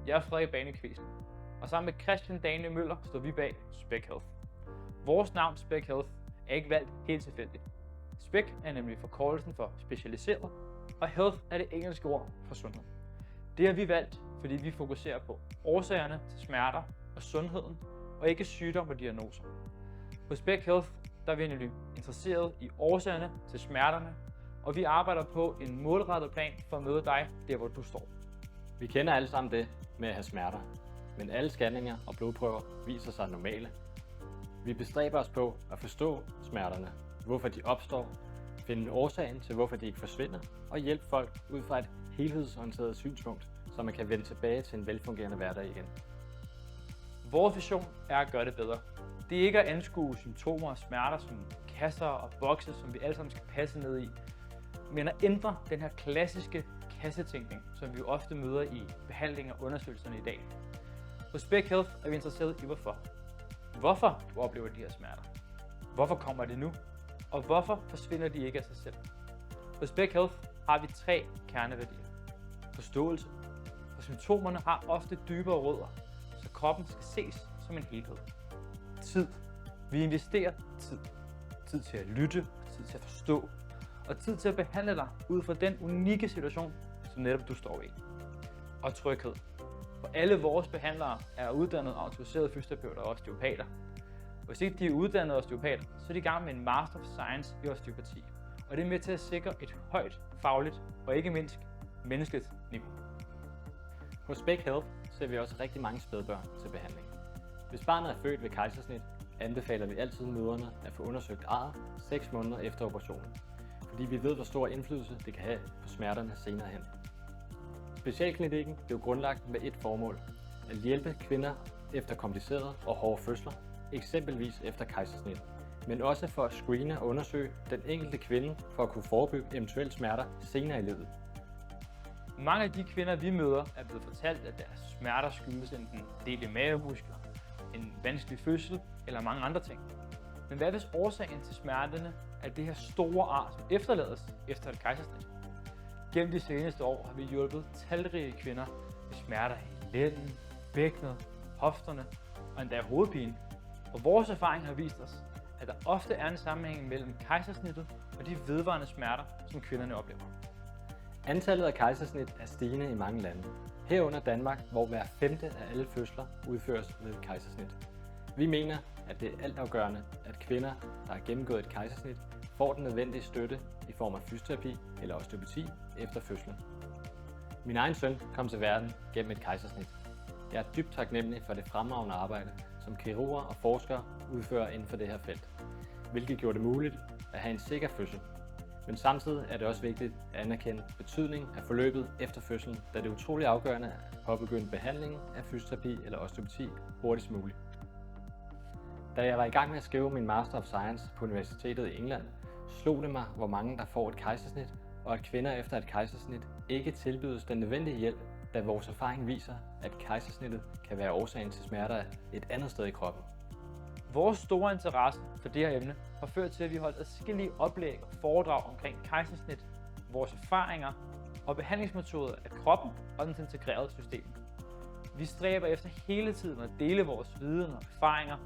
Jeg er Frederik Banekvist, og sammen med Christian Dane Møller står vi bag Spec Health. Vores navn Spec Health er ikke valgt helt tilfældigt. Spec er nemlig forkortelsen for specialiseret, og Health er det engelske ord for sundhed. Det har vi valgt, fordi vi fokuserer på årsagerne til smerter og sundheden, og ikke sygdom og diagnoser. På Spec Health der er vi nemlig interesseret i årsagerne til smerterne, og vi arbejder på en målrettet plan for at møde dig der, hvor du står. Vi kender alle sammen det med at have smerter, men alle scanninger og blodprøver viser sig normale. Vi bestræber os på at forstå smerterne, hvorfor de opstår, finde årsagen til hvorfor de ikke forsvinder, og hjælpe folk ud fra et helhedsorienteret synspunkt, så man kan vende tilbage til en velfungerende hverdag igen. Vores vision er at gøre det bedre. Det er ikke at anskue symptomer og smerter som kasser og bokse, som vi alle sammen skal passe ned i, men at ændre den her klassiske kassetænkning, som vi jo ofte møder i behandling og undersøgelserne i dag. På Spec Health er vi interesseret i hvorfor. Hvorfor du oplever de her smerter? Hvorfor kommer det nu? Og hvorfor forsvinder de ikke af sig selv? På Spec Health har vi 3 kerneværdier. Forståelse, for symptomerne har ofte dybere rødder, så kroppen skal ses som en helhed. Tid. Vi investerer tid. Tid til at lytte, tid til at forstå, og tid til at behandle dig ud fra den unikke situation, som netop du står i. Og tryghed. For alle vores behandlere er uddannede og autoriserede fysioterapeuter og osteopater. Hvis ikke de er uddannede osteopater, så er de i gang med en Master of Science i osteopati. Og det er med til at sikre et højt fagligt og ikke mindst menneskeligt niveau. På Spec Health ser vi også rigtig mange spædbørn til behandling. Hvis barnet er født ved kejsersnit, anbefaler vi altid mødrene at få undersøgt arret 6 måneder efter operationen, fordi vi ved, hvor stor indflydelse det kan have på smerterne senere hen. Specialklinikken blev grundlagt med et formål: at hjælpe kvinder efter komplicerede og hårde fødsler, eksempelvis efter kejsersnit, men også for at screene og undersøge den enkelte kvinde for at kunne forebygge eventuelle smerter senere i livet. Mange af de kvinder, vi møder, er blevet fortalt, at deres smerter skyldes enten delte mavemuskler, en vanskelig fødsel eller mange andre ting. Men hvad hvis årsagen til smerterne er det her store ar, som efterlades efter et kejsersnit? Gennem de seneste år har vi hjulpet talrige kvinder med smerter i lænden, bækkenet, hofterne og endda hovedpine. Og vores erfaring har vist os, at der ofte er en sammenhæng mellem kejsersnittet og de vedvarende smerter, som kvinderne oplever. Antallet af kejsersnit er stigende i mange lande, herunder Danmark, hvor hver 5. af alle fødsler udføres ved et kejsersnit. Vi mener, at det er altafgørende, at kvinder, der har gennemgået et kejsersnit, får den nødvendige støtte i form af fysioterapi eller osteopati efter fødslen. Min egen søn kom til verden gennem et kejsersnit. Jeg er dybt taknemmelig for det fremragende arbejde, som kirurger og forskere udfører inden for det her felt, hvilket gjorde det muligt at have en sikker fødsel. Men samtidig er det også vigtigt at anerkende betydningen af forløbet efter fødslen, da det er utrolig afgørende at påbegynde behandlingen af fysioterapi eller osteopati hurtigst muligt. Da jeg var i gang med at skrive min Master of Science på Universitetet i England, slog det mig, hvor mange der får et kejsersnit, og at kvinder efter et kejsersnit ikke tilbydes den nødvendige hjælp, da vores erfaring viser, at kejsersnittet kan være årsagen til smerter et andet sted i kroppen. Vores store interesse for det her emne har ført til, at vi holdt adskillige oplæg og foredrag omkring kejsersnit, vores erfaringer og behandlingsmetoder af kroppen og dens integrerede system. Vi stræber efter hele tiden at dele vores viden og erfaringer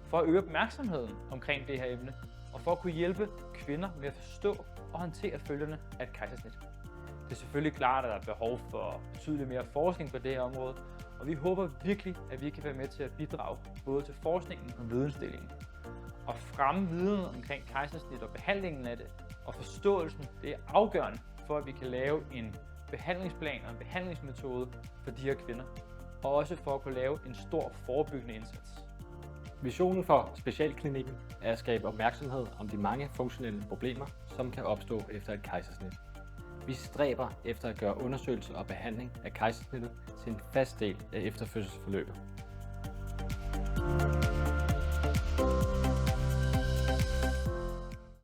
for at øge opmærksomheden omkring det her emne og for at kunne hjælpe kvinder med at forstå og håndtere følgerne af et kejsersnit. Det er selvfølgelig klart, at der er behov for betydeligt mere forskning på det her område, og vi håber virkelig, at vi kan være med til at bidrage både til forskningen og vidensdelingen. Og fremme viden omkring kejsersnit og behandlingen af det, og forståelsen, det er afgørende for, at vi kan lave en behandlingsplan og en behandlingsmetode for de her kvinder, og også for at kunne lave en stor forebyggende indsats. Visionen for specialklinikken er at skabe opmærksomhed om de mange funktionelle problemer, som kan opstå efter et kejsersnit. Vi stræber efter at gøre undersøgelse og behandling af kejsersnittet til en fast del af efterfødselsforløbet.